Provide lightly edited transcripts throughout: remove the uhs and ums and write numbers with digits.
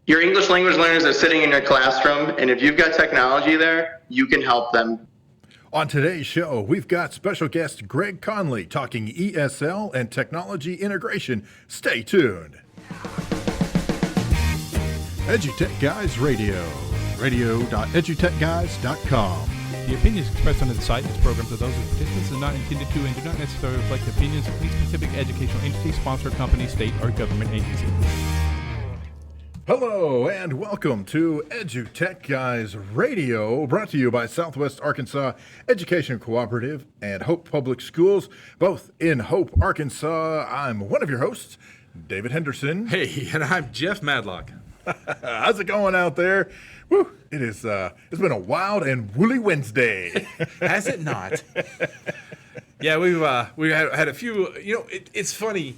Your English language learners are sitting in your classroom, and if you've got technology there, you can help them. On today's show, we've got special guest Greg Conley talking ESL and technology integration. Stay tuned. EduTech Guys Radio, radio.edutechguys.com. The opinions expressed on the site and its programs are those of participants and not intended to and do not necessarily reflect the opinions of any specific educational entity, sponsor, company, state, or government agency. Hello and welcome to EduTech Guys Radio, brought to you by Southwest Arkansas Education Cooperative and Hope Public Schools, both in Hope, Arkansas. I'm one of your hosts, David Henderson. Hey, and I'm Jeff Madlock. How's it going out there? Woo, it is. It's been a wild and woolly Wednesday. Has it not? Yeah, we had a few. You know, it's funny.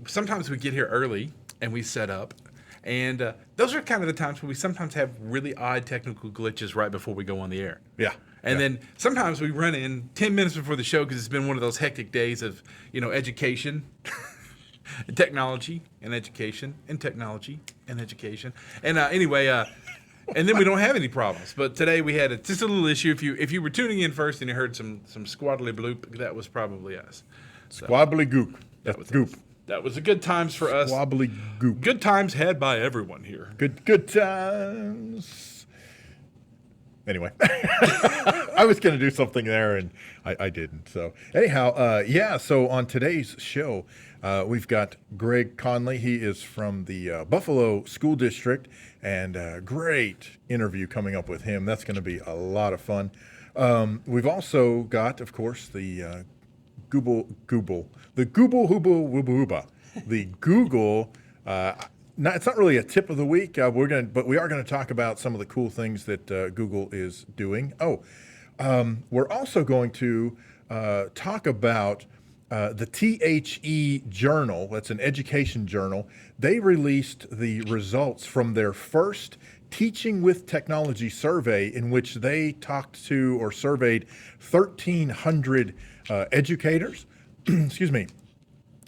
Sometimes we get here early and we set up. And those are kind of the times when we sometimes have really odd technical glitches right before we go on the air. Yeah. And then sometimes we run in 10 minutes before the show because it's been one of those hectic days of, education, and technology, and education, and technology, and education. And anyway, and then we don't have any problems. But today we had just a little issue. If you were tuning in first and you heard some squaddly bloop, that was probably us. So, Squabbly goop. That was goop. That was a good times for us. Squabbly goop. Good times had by everyone here. Good times. Anyway, I was going to do something there, and I didn't. So anyhow, so on today's show, we've got Greg Conley. He is from the Buffalo School District, and a great interview coming up with him. That's going to be a lot of fun. We've also got, of course, the Google, the Google. It's not really a tip of the week. But we are gonna talk about some of the cool things that Google is doing. We're also going to talk about the THE Journal. That's an education journal. They released the results from their first Teaching with Technology survey, in which they talked to or surveyed 1,300 educators. Excuse me.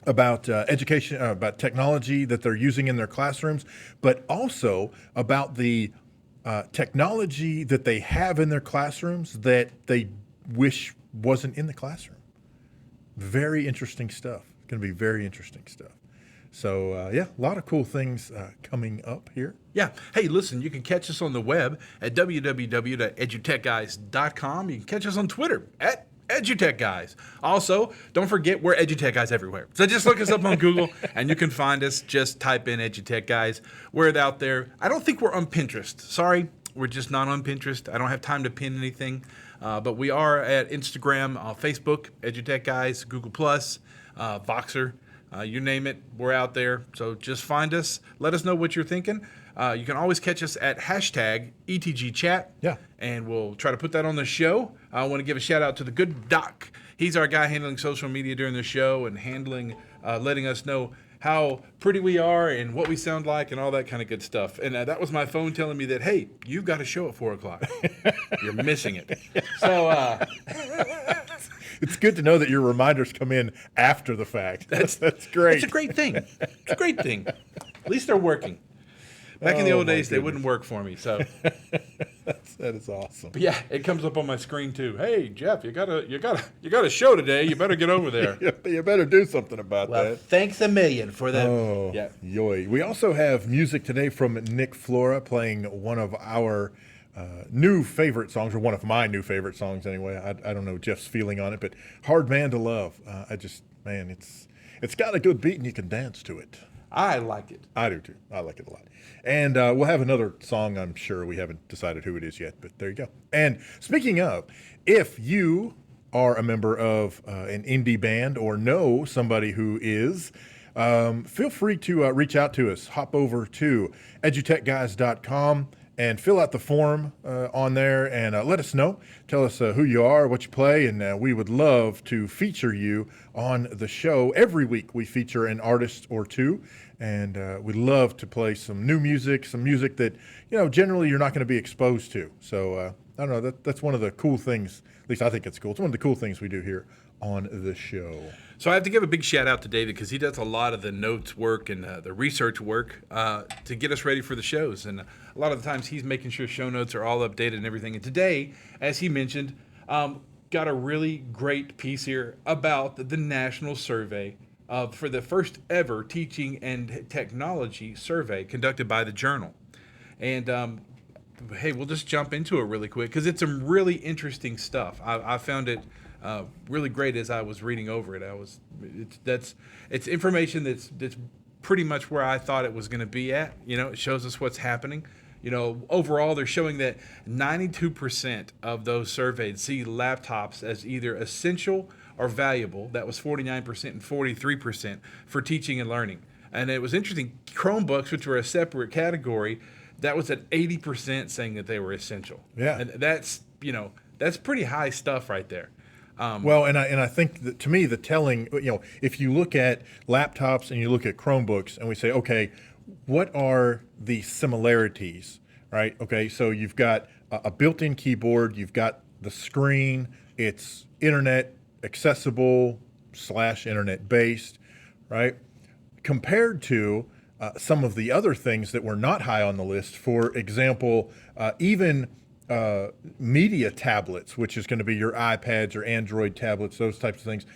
About education, about technology that they're using in their classrooms, but also about the technology that they have in their classrooms that they wish wasn't in the classroom. Very interesting stuff. It's going to be very interesting stuff. So, a lot of cool things coming up here. Yeah. Hey, listen, you can catch us on the web at www.edutechguys.com. You can catch us on Twitter at EduTechGuys. Also, don't forget, we're EduTechGuys everywhere. So just look us up on Google, and you can find us. Just type in EduTechGuys. We're out there. I don't think we're on Pinterest. Sorry, we're just not on Pinterest. I don't have time to pin anything. But we are at Instagram, Facebook, EduTechGuys, Google+, Voxer. You name it, we're out there. So just find us. Let us know what you're thinking. You can always catch us at hashtag ETGChat. Yeah. And we'll try to put that on the show. I want to give a shout out to the good Doc. He's our guy handling social media during the show and letting us know how pretty we are and what we sound like and all that kind of good stuff. And that was my phone telling me that, hey, you've got a show at 4 o'clock. You're missing it. So, it's good to know that your reminders come in after the fact. That's great. It's a great thing. It's a great thing. At least they're working. Back in the old days, they wouldn't work for me. So that is awesome. But yeah, it comes up on my screen too. Hey, Jeff, you got a show today. You better get over there. You better do something about that. Thanks a million for that. Oh, yeah. Yoy. We also have music today from Nick Flora playing one of our new favorite songs, or one of my new favorite songs anyway. I don't know Jeff's feeling on it, but Hard Man to Love. It's got a good beat and you can dance to it. I like it. I do too. I like it a lot. And we'll have another song, I'm sure. We haven't decided who it is yet, but there you go. And speaking of, if you are a member of an indie band or know somebody who is, feel free to reach out to us. Hop over to edutechguys.com and fill out the form on there and let us know. Tell us who you are, what you play, and we would love to feature you on the show. Every week we feature an artist or two, and we love to play some new music, some music that, generally you're not going to be exposed to. So, I don't know, that's one of the cool things, at least I think it's cool. It's one of the cool things we do here on the show? So I have to give a big shout out to David because he does a lot of the notes work and the research work to get us ready for the shows. And a lot of the times he's making sure show notes are all updated and everything. And today, as he mentioned, got a really great piece here about the national survey for the first ever teaching and technology survey conducted by the Journal. And hey, we'll just jump into it really quick because it's some really interesting stuff. I found it really great as I was reading over it. It's information that's pretty much where I thought it was going to be at. It shows us what's happening. Overall, they're showing that 92% of those surveyed see laptops as either essential or valuable. That was 49% and 43% for teaching and learning. And it was interesting. Chromebooks, which were a separate category, that was at 80% saying that they were essential. Yeah. And that's pretty high stuff right there. Well, and I think that to me, the telling, if you look at laptops and you look at Chromebooks and we say, okay, what are the similarities, right? Okay, so you've got a built-in keyboard, you've got the screen, it's internet accessible / internet based, right? Compared to some of the other things that were not high on the list, for example, even media tablets, which is going to be your iPads or Android tablets, those types of things,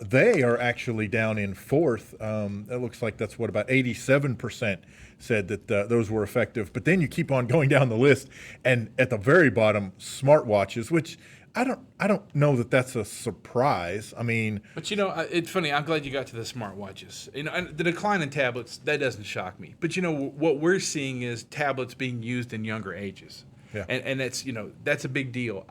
they are actually down in fourth. It looks like that's what about 87% said that those were effective. But then you keep on going down the list, and at the very bottom, smartwatches, which I don't know that that's a surprise. I mean, but it's funny. I'm glad you got to the smartwatches. And the decline in tablets, that doesn't shock me. But what we're seeing is tablets being used in younger ages. Yeah. And that's a big deal.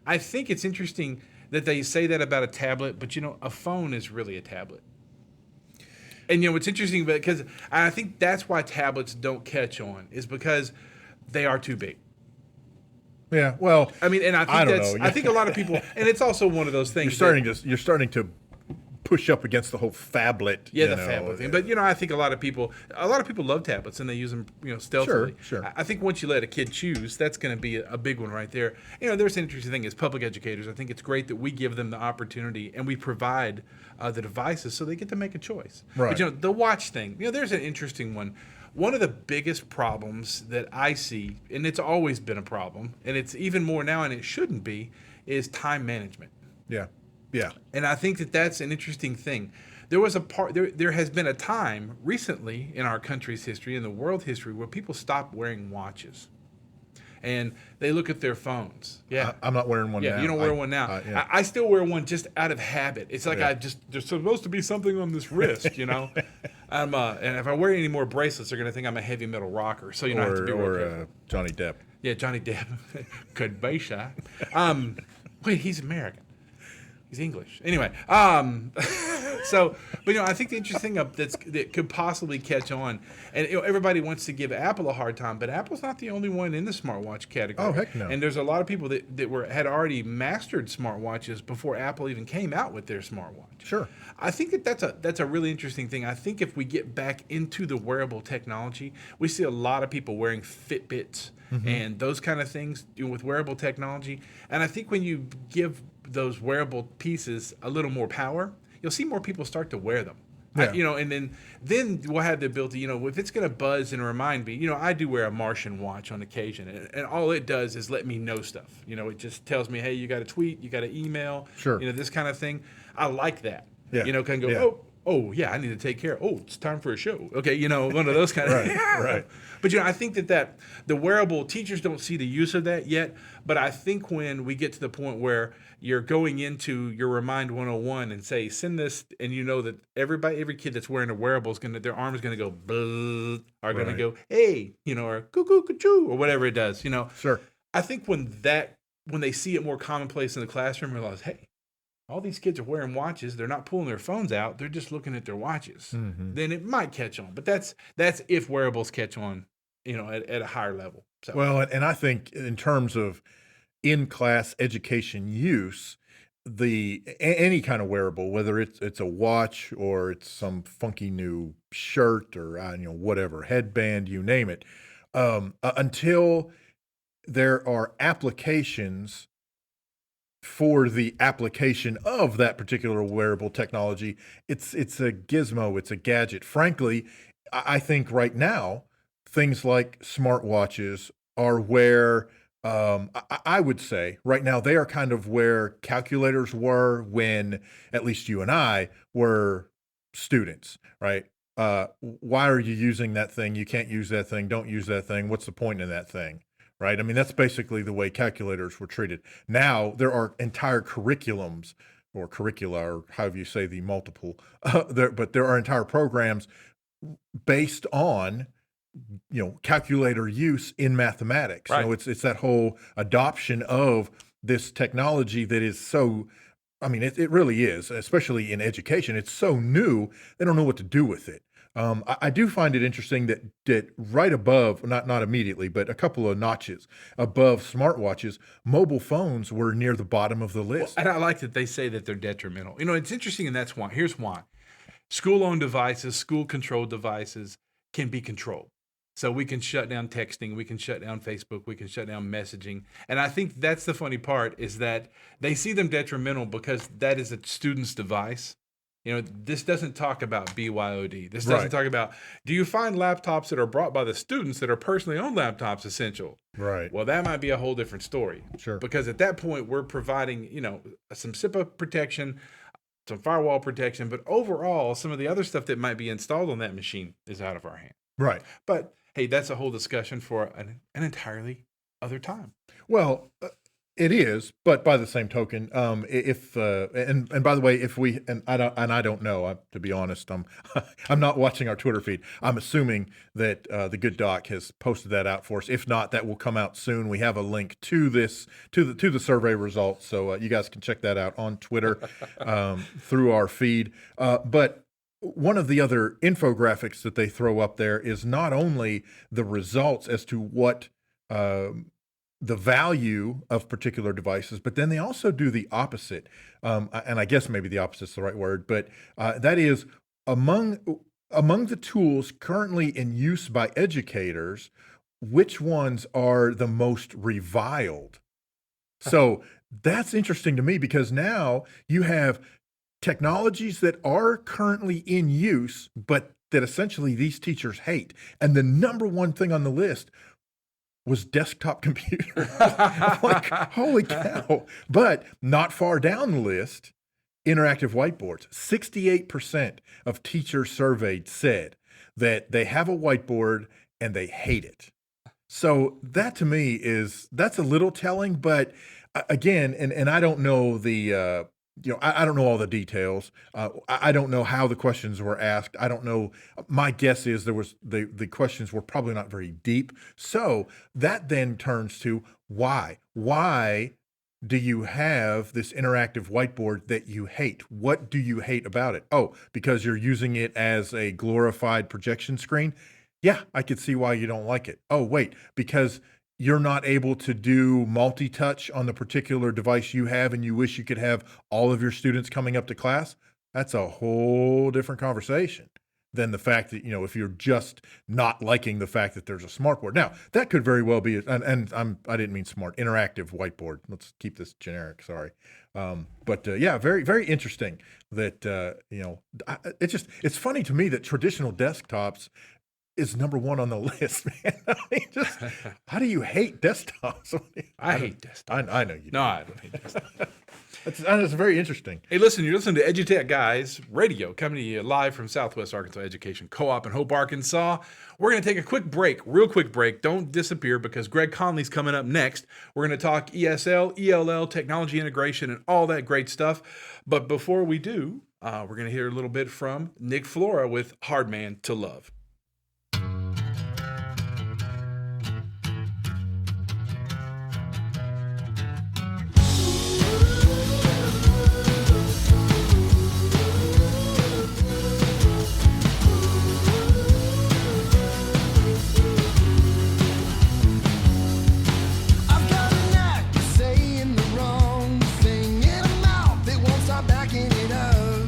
I think it's interesting that they say that about a tablet, but a phone is really a tablet. And it's interesting because I think that's why tablets don't catch on, is because they are too big. Yeah, well, I mean, and I don't know. I think a lot of people, and it's also one of those things. You're starting to push up against the whole phablet. Yeah, the phablet thing. But I think a lot of people love tablets and they use them, stealthily. Sure. I think once you let a kid choose, that's going to be a big one right there. There's an interesting thing as public educators. I think it's great that we give them the opportunity and we provide the devices so they get to make a choice. Right. But the watch thing. There's an interesting one. One of the biggest problems that I see, and it's always been a problem, and it's even more now, and it shouldn't be, is time management. Yeah. And I think that that's an interesting thing. There was there has been a time recently in our country's history, in the world history, where people stopped wearing watches. And they look at their phones. Yeah, I'm not wearing one now. Yeah, you don't wear one now. Yeah. I still wear one just out of habit. It's like there's supposed to be something on this wrist, and if I wear any more bracelets, they're going to think I'm a heavy metal rocker. So I have to be real careful. Johnny Depp. Yeah, Johnny Depp could be shy. Wait, he's American. He's English. Anyway, but I think the interesting thing that could possibly catch on, and everybody wants to give Apple a hard time, but Apple's not the only one in the smartwatch category. Oh, heck no. And there's a lot of people that had already mastered smartwatches before Apple even came out with their smartwatch. Sure. I think that's a really interesting thing. I think if we get back into the wearable technology, we see a lot of people wearing Fitbits and those kind of things with wearable technology. And I think when you give those wearable pieces a little more power, you'll see more people start to wear them. Yeah. And then we'll have the ability, if it's going to buzz and remind me, I do wear a Martian watch on occasion, and all it does is let me know stuff. It just tells me, hey, you got a tweet, you got an email, sure. This kind of thing. I like that. Yeah. Can go, oh yeah, I need to take care. Oh, it's time for a show. Okay, one of those kind of things. Right. But I think that the wearable, teachers don't see the use of that yet. But I think when we get to the point where you're going into your Remind 101 and say, send this, and that every kid that's wearing a wearable is their arm is gonna go blah, are gonna go, hey, or cuckoo cuckoo, or whatever it does, Sure. I think when they see it more commonplace in the classroom, realize, hey, all these kids are wearing watches. They're not pulling their phones out. They're just looking at their watches. Mm-hmm. Then it might catch on. But that's if wearables catch on, at a higher level. So. Well, and I think in terms of in-class education use, any kind of wearable, whether it's a watch or it's some funky new shirt or whatever, headband, you name it, until there are applications for the application of that particular wearable technology, it's a gizmo, it's a gadget. Frankly, I think right now things like smartwatches are where I would say right now they are kind of where calculators were when at least you and I were students, right? Why are you using that thing? You can't use that thing. Don't use that thing. What's the point in that thing? Right? I mean, that's basically the way calculators were treated. Now there are entire curriculums or curricula, or however you say the multiple, but there are entire programs based on calculator use in mathematics. Right. It's that whole adoption of this technology that is so. I mean, it really is, especially in education. It's so new; they don't know what to do with it. I do find it interesting that right above, not immediately, but a couple of notches above smartwatches, mobile phones were near the bottom of the list. And I like that they say that they're detrimental. It's interesting, and that's why. Here's why. School-owned devices, school-controlled devices can be controlled. So we can shut down texting, we can shut down Facebook, we can shut down messaging. And I think that's the funny part, is that they see them detrimental because that is a student's device. This doesn't talk about BYOD. This doesn't talk about, do you find laptops that are brought by the students that are personally owned laptops essential? Right. Well, that might be a whole different story. Sure. Because at that point, we're providing, some SIPA protection, some firewall protection, but overall, some of the other stuff that might be installed on that machine is out of our hand. Right. But hey, that's a whole discussion for an entirely other time. Well, it is, but by the same token, if and by the way, if we and I don't know, to be honest, I'm not watching our Twitter feed. I'm assuming that the good doc has posted that out for us. If not, that will come out soon. We have a link to this to the survey results, so you guys can check that out on Twitter through our feed. But one of the other infographics that they throw up there is not only the results as to what the value of particular devices, but then they also do the opposite. And I guess maybe the opposite is the right word, but that is among the tools currently in use by educators, which ones are the most reviled? So that's interesting to me because now you have technologies that are currently in use, but that essentially these teachers hate. And the number one thing on the list was desktop computers. Like, holy cow. But not far down the list, interactive whiteboards. 68% of teachers surveyed said that they have a whiteboard and they hate it. So that to me that's a little telling, but again, and I don't know the, I don't know all the details. I don't know how the questions were asked. I don't know. My guess is the questions were probably not very deep. So that then turns to why? Why do you have this interactive whiteboard that you hate? What do you hate about it? Oh, because you're using it as a glorified projection screen? Yeah, I could see why you don't like it. Oh, wait, because you're not able to do multi-touch on the particular device you have and you wish you could have all of your students coming up to class? That's a whole different conversation than the fact that, if you're just not liking the fact that there's a smartboard. Now, that could very well be, and I didn't mean smart, interactive whiteboard. Let's keep this generic, sorry. But yeah, very, very interesting that, it's funny to me that traditional desktops is number one on the list, man. I mean, just how do you hate desktops? I hate desktops. I know you do. No, I don't hate desktops. That's very interesting. Hey, listen, you're listening to EduTechGuys Radio, coming to you live from Southwest Arkansas Education Co-op in Hope, Arkansas. We're going to take a real quick break. Don't disappear because Greg Conley's coming up next. We're going to talk ESL, ELL, technology integration, and all that great stuff. But before we do, we're going to hear a little bit from Nick Flora with Hard Man to Love. Backing it up.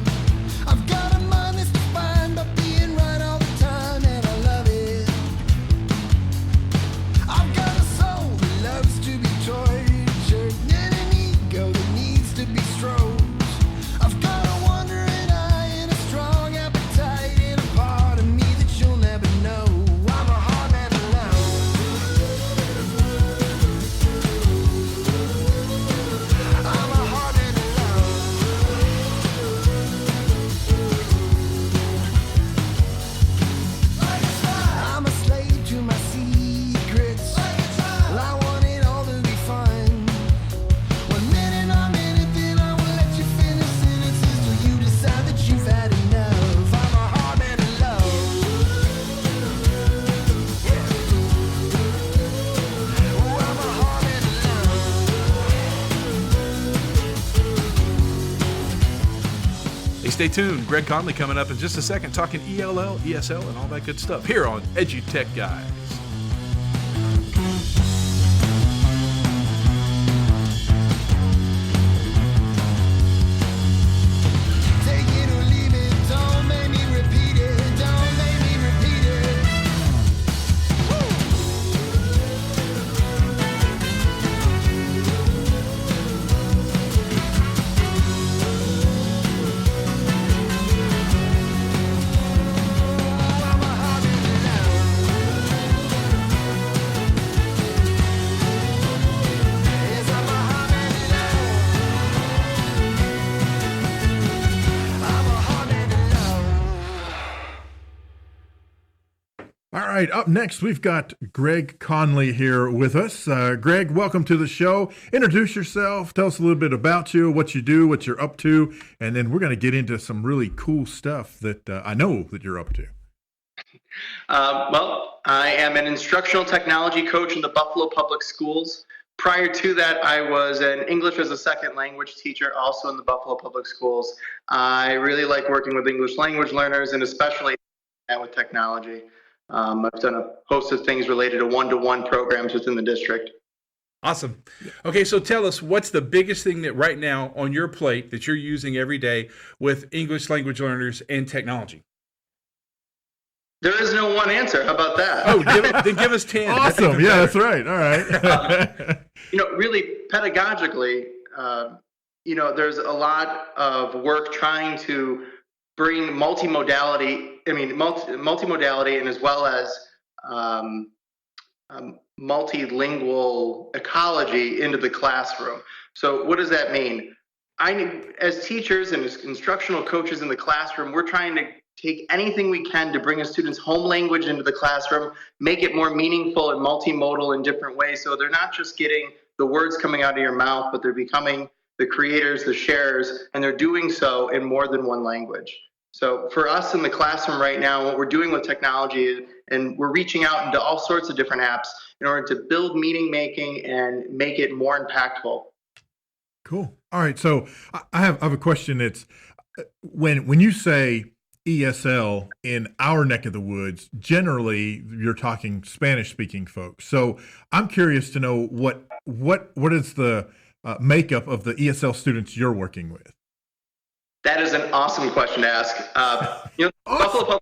I've got a mind that's defined by being right all the time. Stay tuned. Greg Conley coming up in just a second, talking ELL, ESL, and all that good stuff here on EduTechGuys. All right, up next, we've got Greg Conley here with us. Greg, welcome to the show. Introduce yourself. Tell us a little bit about you, what you do, what you're up to, and then we're going to get into some really cool stuff that I know that you're up to. Well, I am an instructional technology coach in the Buffalo Public Schools. Prior to that, I was an English as a second language teacher, also in the Buffalo Public Schools. I really like working with English language learners, and especially with technology. I've done a host of things related to one-to-one programs within the district. Awesome. Okay, so tell us, what's the biggest thing that right now on your plate that you're using every day with English language learners and technology? There is no one answer. How about that? Oh, then give us 10. Awesome. Yeah, that's right. All right. Really pedagogically, there's a lot of work trying to bring multimodality and as well as multilingual ecology into the classroom. So what does that mean? As teachers and as instructional coaches in the classroom, we're trying to take anything we can to bring a student's home language into the classroom, make it more meaningful and multimodal in different ways. So they're not just getting the words coming out of your mouth, but they're becoming the creators, the sharers, and they're doing so in more than one language. So for us in the classroom right now, what we're doing with technology, and we're reaching out into all sorts of different apps in order to build meaning making and make it more impactful. Cool. All right. So I have a question. It's when you say ESL in our neck of the woods, generally you're talking Spanish speaking folks. So I'm curious to know what is the makeup of the ESL students you're working with? That is an awesome question to ask. Awesome.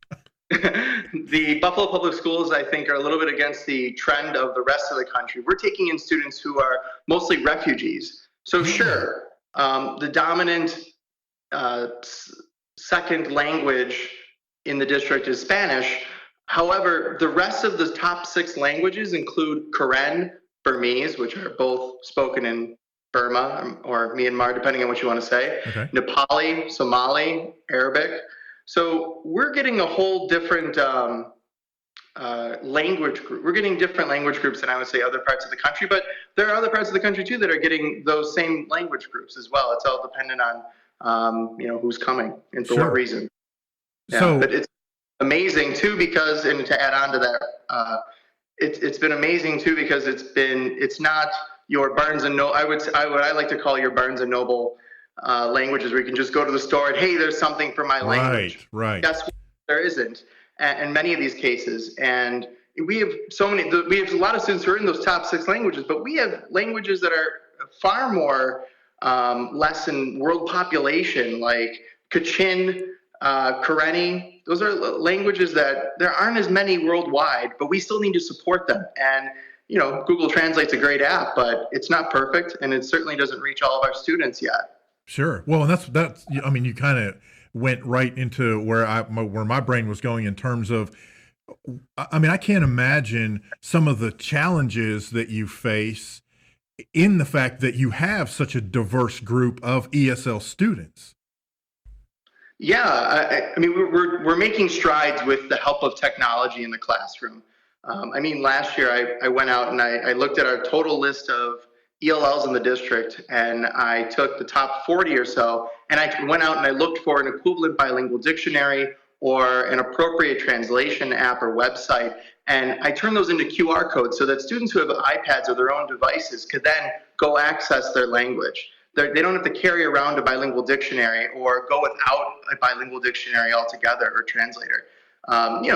The Buffalo Public Schools, I think, are a little bit against the trend of the rest of the country. We're taking in students who are mostly refugees. So sure, the dominant second language in the district is Spanish. However, the rest of the top 6 languages include Karen, Burmese, which are both spoken in Burma or Myanmar, depending on what you want to say, okay. Nepali, Somali, Arabic. So we're getting a whole different language group. We're getting different language groups than I would say other parts of the country, but there are other parts of the country too that are getting those same language groups as well. It's all dependent on who's coming and for what reason. Yeah, but it's amazing too because, and to add on to that, it's been amazing too because it's not your Barnes and Noble. I like to call your Barnes and Noble languages where you can just go to the store and hey, there's something for my language. Right. Guess what? There isn't, in many of these cases. And we have a lot of students who are in those top 6 languages, but we have languages that are far more less in world population, like Kachin, Karenni. Those are languages that there aren't as many worldwide, but we still need to support them. And Google Translate's a great app, but it's not perfect, and it certainly doesn't reach all of our students yet. Sure. Well, and that's. I mean, you kind of went right into where my brain was going in terms of. I mean, I can't imagine some of the challenges that you face in the fact that you have such a diverse group of ESL students. Yeah, I mean, we're making strides with the help of technology in the classroom. Last year I went out and I looked at our total list of ELLs in the district, and I took the top 40 or so, and I went out and I looked for an equivalent bilingual dictionary or an appropriate translation app or website, and I turned those into QR codes so that students who have iPads or their own devices could then go access their language. They don't have to carry around a bilingual dictionary or go without a bilingual dictionary altogether or translator.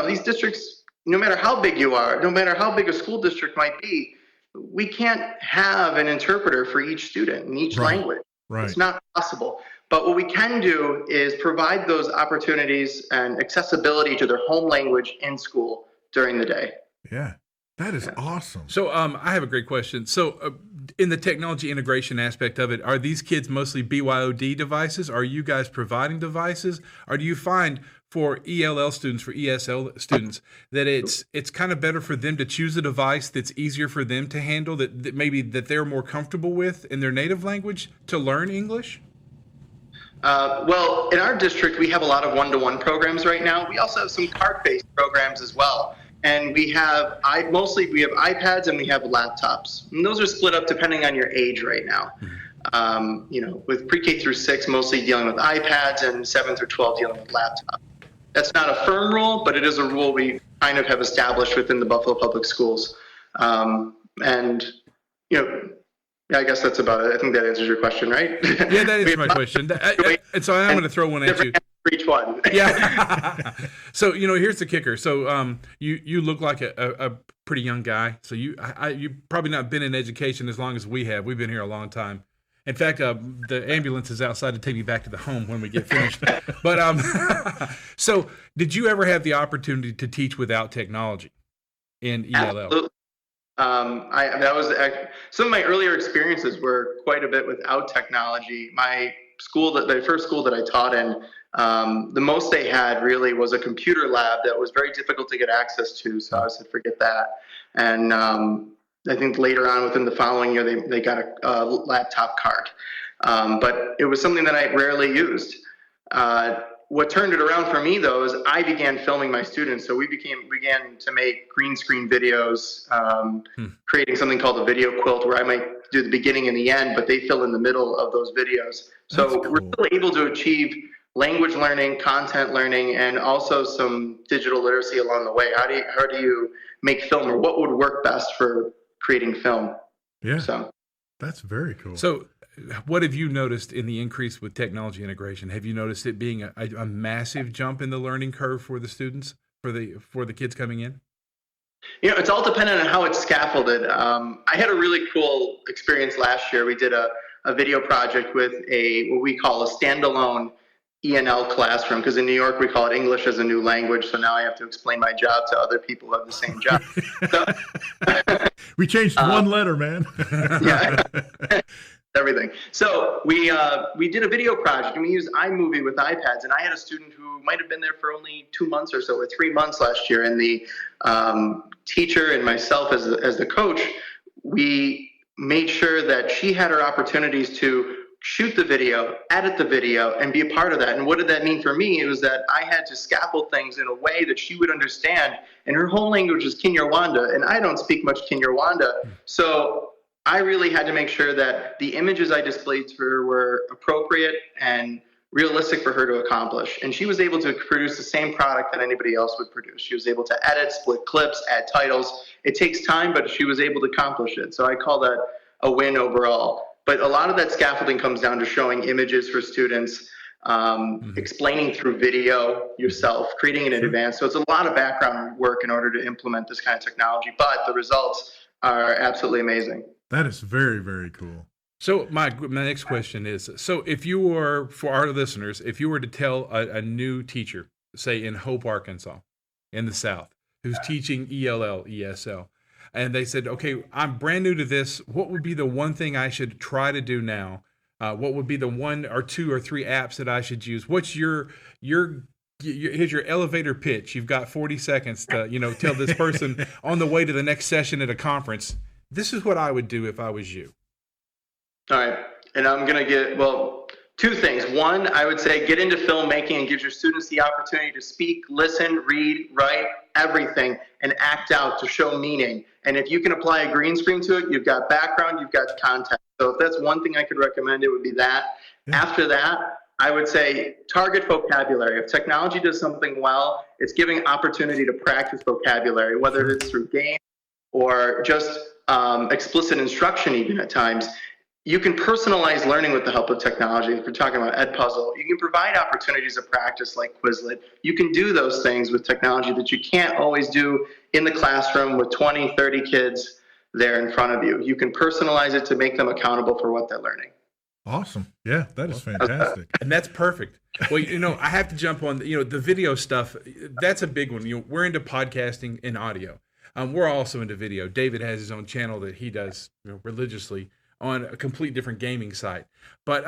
These districts, no matter how big you are, no matter how big a school district might be, we can't have an interpreter for each student in each language. Right. It's not possible. But what we can do is provide those opportunities and accessibility to their home language in school during the day. Yeah, that is awesome. So I have a great question. So in the technology integration aspect of it, are these kids mostly BYOD devices? Are you guys providing devices? Or do you find for ELL students, for ESL students, that it's kind of better for them to choose a device that's easier for them to handle, that maybe that they're more comfortable with in their native language to learn English? Well, in our district, we have a lot of one-to-one programs right now. We also have some cart-based programs as well. And we have iPads and we have laptops. And those are split up depending on your age right now. With pre-K through 6 mostly dealing with iPads and 7 through 12 dealing with laptops. That's not a firm rule, but it is a rule we kind of have established within the Buffalo Public Schools. I guess that's about it. I think that answers your question, right? Yeah, that is my question. And so I'm going to throw one at you. For each one. Yeah. So, here's the kicker. So you look like a pretty young guy. So you've probably not been in education as long as we have. We've been here a long time. In fact, the ambulance is outside to take me back to the home when we get finished. But so did you ever have the opportunity to teach without technology in ELL? Absolutely. Some of my earlier experiences were quite a bit without technology. The first school that I taught in, the most they had really was a computer lab that was very difficult to get access to. So I said, forget that. And I think later on within the following year, they got a laptop cart. But it was something that I rarely used. What turned it around for me, though, is I began filming my students. So we began to make green screen videos, creating something called a video quilt, where I might do the beginning and the end, but they fill in the middle of those videos. So That's cool. We're still able to achieve language learning, content learning, and also some digital literacy along the way. How do you make film, or what would work best for creating film? Yeah, so that's very cool. So what have you noticed in the increase with technology integration? Have you noticed it being a massive jump in the learning curve for the students, for the kids coming in? It's all dependent on how it's scaffolded. I had a really cool experience last year. We did a video project with what we call a standalone ENL classroom, because in New York we call it English as a New Language. So now I have to explain my job to other people who have the same job. We changed one letter, man. Yeah. Everything. So we did a video project, and we used iMovie with iPads. And I had a student who might have been there for only 2 months or so, or 3 months last year. And the teacher and myself as the coach, we made sure that she had her opportunities to shoot the video, edit the video, and be a part of that. And what did that mean for me? It was that I had to scaffold things in a way that she would understand. And her home language is Kinyarwanda, and I don't speak much Kinyarwanda. So I really had to make sure that the images I displayed to her were appropriate and realistic for her to accomplish. And she was able to produce the same product that anybody else would produce. She was able to edit, split clips, add titles. It takes time, but she was able to accomplish it. So I call that a win overall. But a lot of that scaffolding comes down to showing images for students, explaining through video yourself, creating it in advance. So it's a lot of background work in order to implement this kind of technology, but the results are absolutely amazing. That is very, very cool. So my next question is, so if you were, for our listeners, if you were to tell a new teacher, say in Hope, Arkansas, in the South, who's teaching ELL, ESL, and they said, okay, I'm brand new to this, what would be the one thing I should try to do now? What would be the 1 or 2 or 3 apps that I should use? What's here's your elevator pitch. You've got 40 seconds to, tell this person on the way to the next session at a conference, this is what I would do if I was you. All right. And I'm going to get, 2 things. One, I would say get into filmmaking and give your students the opportunity to speak, listen, read, write, everything, and act out to show meaning. And if you can apply a green screen to it, you've got background, you've got content. So if that's one thing I could recommend, it would be that. Yeah. After that, I would say target vocabulary. If technology does something well, it's giving opportunity to practice vocabulary, whether it's through games or just explicit instruction even at times. You can personalize learning with the help of technology. If we're talking about Edpuzzle, you can provide opportunities of practice like Quizlet. You can do those things with technology that you can't always do in the classroom with 20, 30 kids there in front of you. You can personalize it to make them accountable for what they're learning. Awesome. Yeah, that is fantastic. And that's perfect. Well, I have to jump on, the video stuff. That's a big one. We're into podcasting and audio. We're also into video. David has his own channel that he does religiously on a complete different gaming site. But,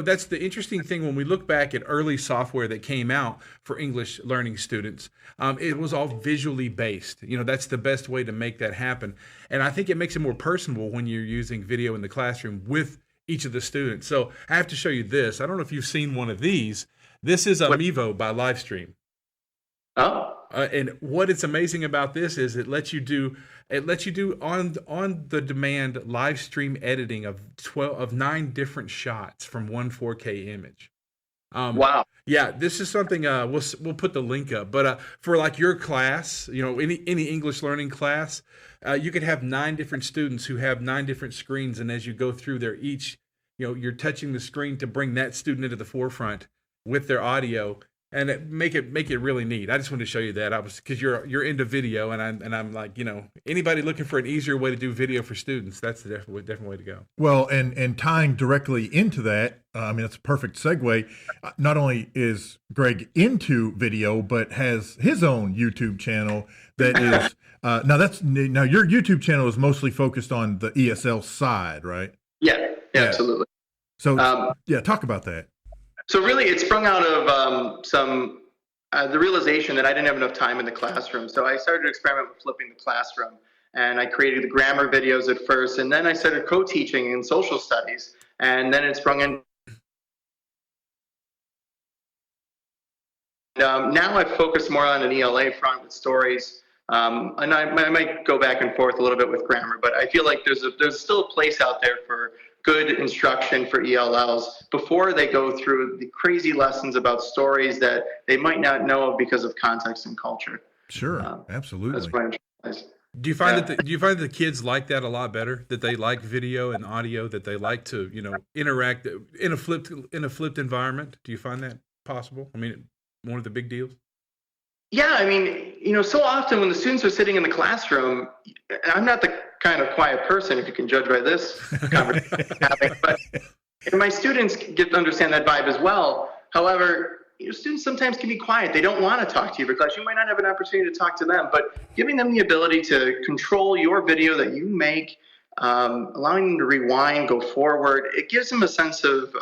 that's the interesting thing when we look back at early software that came out for English learning students. It was all visually based. That's the best way to make that happen. And I think it makes it more personable when you're using video in the classroom with each of the students. So I have to show you this. I don't know if you've seen one of these. This is Amiivo by Livestream. Oh. And what it's amazing about this is it lets you do on the demand live stream editing of 9 different shots from one 4K image. Wow. Yeah, this is something we'll put the link up. But for like your class, any English learning class, you could have 9 different students who have 9 different screens, and as you go through, they're each, you're touching the screen to bring that student into the forefront with their audio. And make it really neat. I just wanted to show you that. Because you're into video, and I'm like, anybody looking for an easier way to do video for students, that's the different way to go. Well, and tying directly into that, it's a perfect segue. Not only is Greg into video, but has his own YouTube channel that is now your YouTube channel is mostly focused on the ESL side, right? Yeah. Absolutely. So talk about that. So really, it sprung out of the realization that I didn't have enough time in the classroom. So I started to experiment with flipping the classroom, and I created the grammar videos at first, and then I started co-teaching in social studies, and then it sprung in. Now I've focused more on an ELA front with stories, and I might go back and forth a little bit with grammar, but I feel like there's still a place out there for good instruction for ELLs before they go through the crazy lessons about stories that they might not know of because of context and culture. Sure, absolutely. That's what I'm Do you find that the kids like that a lot better? That they like video and audio? That they like to interact in a flipped environment? Do you find that possible? One of the big deals. Yeah, so often when the students are sitting in the classroom, and I'm not the kind of quiet person, if you can judge by this conversation happening, but my students get to understand that vibe as well. However, students sometimes can be quiet. They don't want to talk to you because you might not have an opportunity to talk to them, but giving them the ability to control your video that you make, allowing them to rewind, go forward, it gives them a sense of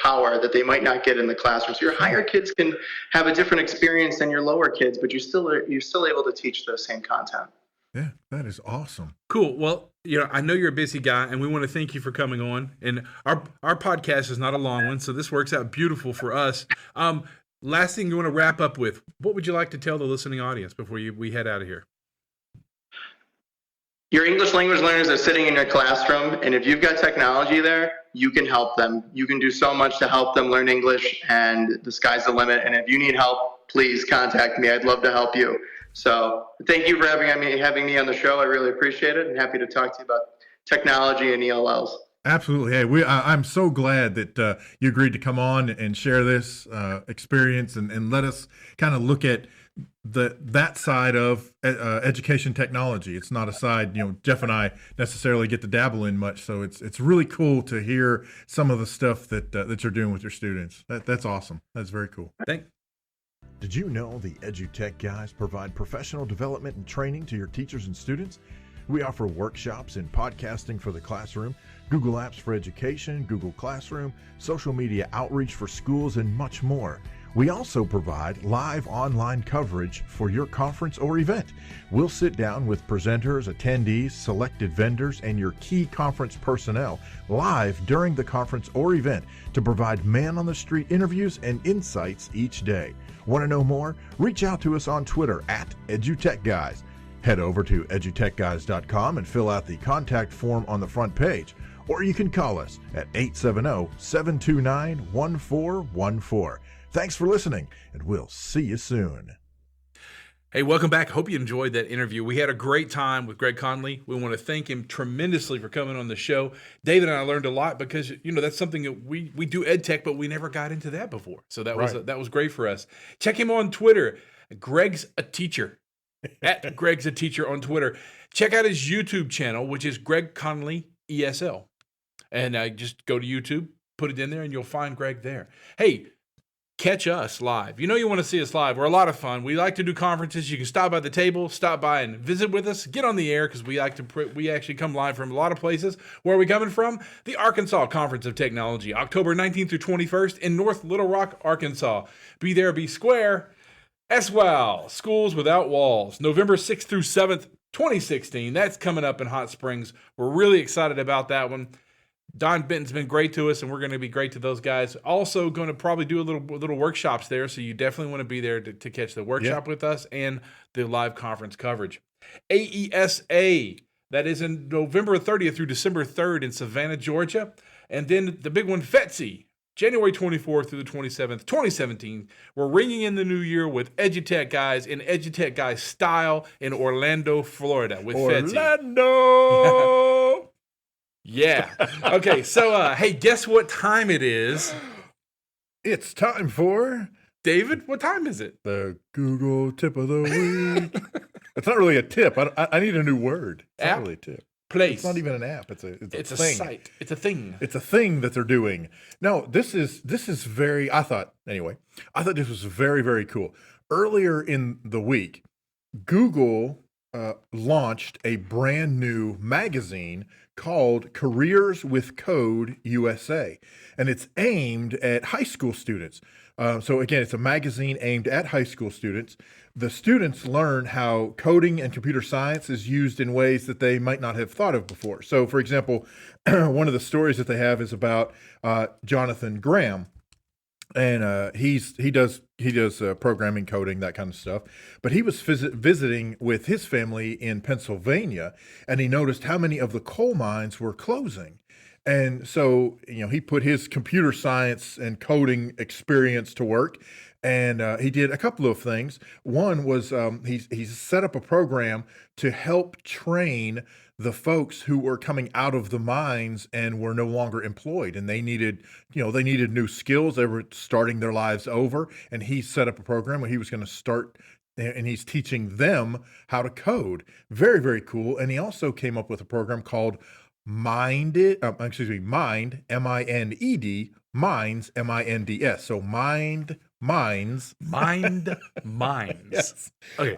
power that they might not get in the classroom. So your higher kids can have a different experience than your lower kids, but you're still able to teach the same content. Yeah, that is awesome. Cool. Well, I know you're a busy guy, and we want to thank you for coming on. And our podcast is not a long one, so this works out beautiful for us. Last thing you want to wrap up with, what would you like to tell the listening audience before we head out of here? Your English language learners are sitting in your classroom, and if you've got technology there, you can help them. You can do so much to help them learn English, and the sky's the limit. And if you need help, please contact me. I'd love to help you. So thank you for having me on the show. I really appreciate it, and happy to talk to you about technology and ELLs. Absolutely. Hey, I'm so glad that you agreed to come on and share this experience and let us kind of look at that side of education technology. It's not a side Jeff and I necessarily get to dabble in much, so it's really cool to hear some of the stuff that you're doing with your students. That's awesome. That's very cool. Did you know the EduTech Guys provide professional development and training to your teachers and students? We offer workshops in podcasting for the classroom, Google Apps for education, Google Classroom, social media outreach for schools, and much more. We also provide live online coverage for your conference or event. We'll sit down with presenters, attendees, selected vendors, and your key conference personnel live during the conference or event to provide man-on-the-street interviews and insights each day. Want to know more? Reach out to us on Twitter at EduTechGuys. Head over to edutechguys.com and fill out the contact form on the front page, or you can call us at 870-729-1414. Thanks for listening, and we'll see you soon. Hey, welcome back. Hope you enjoyed that interview. We had a great time with Greg Conley. We want to thank him tremendously for coming on the show. David and I learned a lot because, that's something that we do ed tech, but we never got into that before. So that was great for us. Check him on Twitter. Greg's a Teacher. At Greg's a Teacher on Twitter. Check out his YouTube channel, which is Greg Conley ESL. And just go to YouTube, put it in there, and you'll find Greg there. Hey, catch us live. You want to see us live. We're a lot of fun. We like to do conferences. You can stop by the table, stop by and visit with us. Get on the air because we actually come live from a lot of places. Where are we coming from? The Arkansas Conference of Technology, October 19th through 21st in North Little Rock, Arkansas. Be there, be square. SWAL, Schools Without Walls, November 6th through 7th, 2016. That's coming up in Hot Springs. We're really excited about that one. Don Benton's been great to us, and we're going to be great to those guys. Also going to probably do a little workshops there, so you definitely want to be there to catch the workshop with us and the live conference coverage. AESA, that is in November 30th through December 3rd in Savannah, Georgia. And then the big one, FETSI, January 24th through the 27th, 2017. We're ringing in the new year with EduTechGuys in EduTechGuys style in Orlando, Florida with FETSI. Orlando! Yeah. Okay, so, hey, guess what time it is? It's time for David, what time is it? the Google Tip of the Week. It's not really a tip. I need a new word. It's App? not really a tip. Place. It's not even an app. It's a It's a thing. site. It's a thing. It's a thing that they're doing. No, this is very, I thought this was very, very cool. Earlier in the week, Google launched a brand new magazine called Careers with Code USA, and it's aimed at high school students. So again, it's a magazine aimed at high school students. The students learn how coding and computer science is used in ways that they might not have thought of before. So, for example, one of the stories that they have is about Jonathan Graham. And he does programming, coding, that kind of stuff. But he was visiting with his family in Pennsylvania, and he noticed how many of the coal mines were closing. And so, he put his computer science and coding experience to work, and he did a couple of things. One was he set up a program to help train the folks who were coming out of the mines and were no longer employed, and they needed new skills. They were starting their lives over, and he set up a program where he was going to start, and he's teaching them how to code. Very, very cool. And he also came up with a program called Mind, Mind, M-I-N-E-D, Minds, M-I-N-D-S. So Mind Minds. Yes. Okay.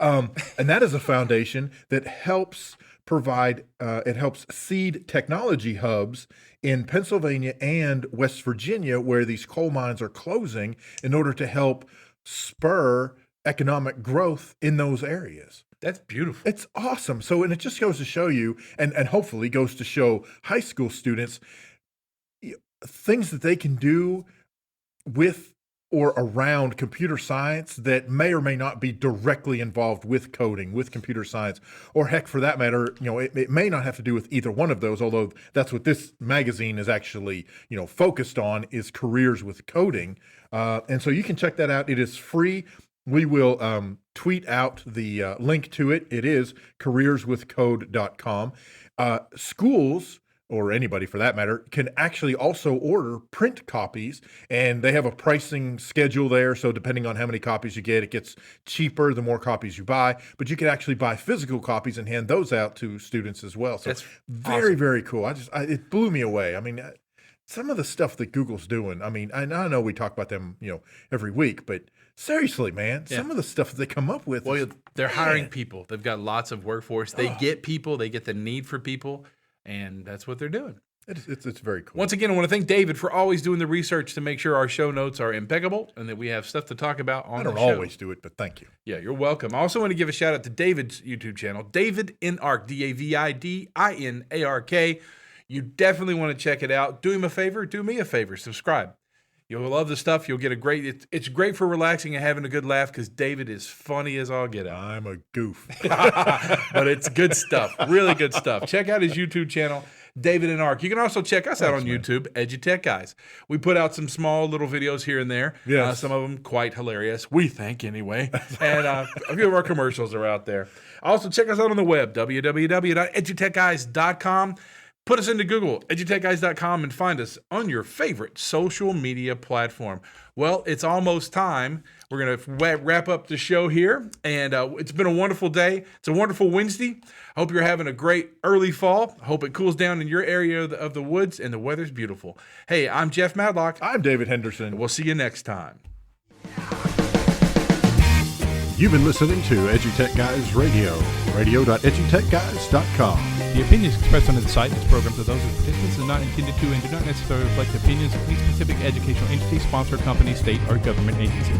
And that is a foundation that helps provide, it helps seed technology hubs in Pennsylvania and West Virginia, where these coal mines are closing, in order to help spur economic growth in those areas. That's beautiful. It's awesome. So, and it just goes to show you, and hopefully goes to show high school students things that they can do with or around computer science that may or may not be directly involved with coding, with computer science, or heck, for that matter, it may not have to do with either one of those, although that's what this magazine is actually, focused on, is careers with coding. And so you can check that out. It is free. We will tweet out the link to it. It is careerswithcode.com. Schools, or anybody for that matter, can actually also order print copies, and they have a pricing schedule there. So depending on how many copies you get, it gets cheaper the more copies you buy. But you can actually buy physical copies and hand those out to students as well. So that's very, awesome. Very cool. It blew me away. I mean, some of the stuff that Google's doing. I mean, I know we talk about them, every week, but seriously, man, some of the stuff that they come up with. Well, they're hiring people. They've got lots of workforce. They get people. They get the need for people. And that's what they're doing. It's very cool. Once again, I want to thank David for always doing the research to make sure our show notes are impeccable and that we have stuff to talk about on the show. I don't always do it, but thank you. Yeah, you're welcome. I also want to give a shout out to David's YouTube channel, David Inark, DavidInark. You definitely want to check it out. Do him a favor, do me a favor, subscribe. You'll love the stuff. You'll get a great. It's great for relaxing and having a good laugh because David is funny as all get out. I'm a goof. But it's good stuff. Really good stuff. Check out his YouTube channel, David and Ark. You can also check us out on YouTube, EduTech Guys. We put out some small little videos here and there. Yes. Some of them quite hilarious, we think anyway. And a few of our commercials are out there. Also, check us out on the web, www.edutechguys.com. Put us into Google, edutechguys.com, and find us on your favorite social media platform. Well, it's almost time. We're going to wrap up the show here, and it's been a wonderful day. It's a wonderful Wednesday. I hope you're having a great early fall. I hope it cools down in your area of the woods, and the weather's beautiful. Hey, I'm Jeff Madlock. I'm David Henderson. We'll see you next time. You've been listening to EduTech Guys Radio, radio.edutechguys.com. The opinions expressed on the site and its programs are those of participants and not intended to and do not necessarily reflect the opinions of any specific educational entity, sponsor, company, state, or government agency.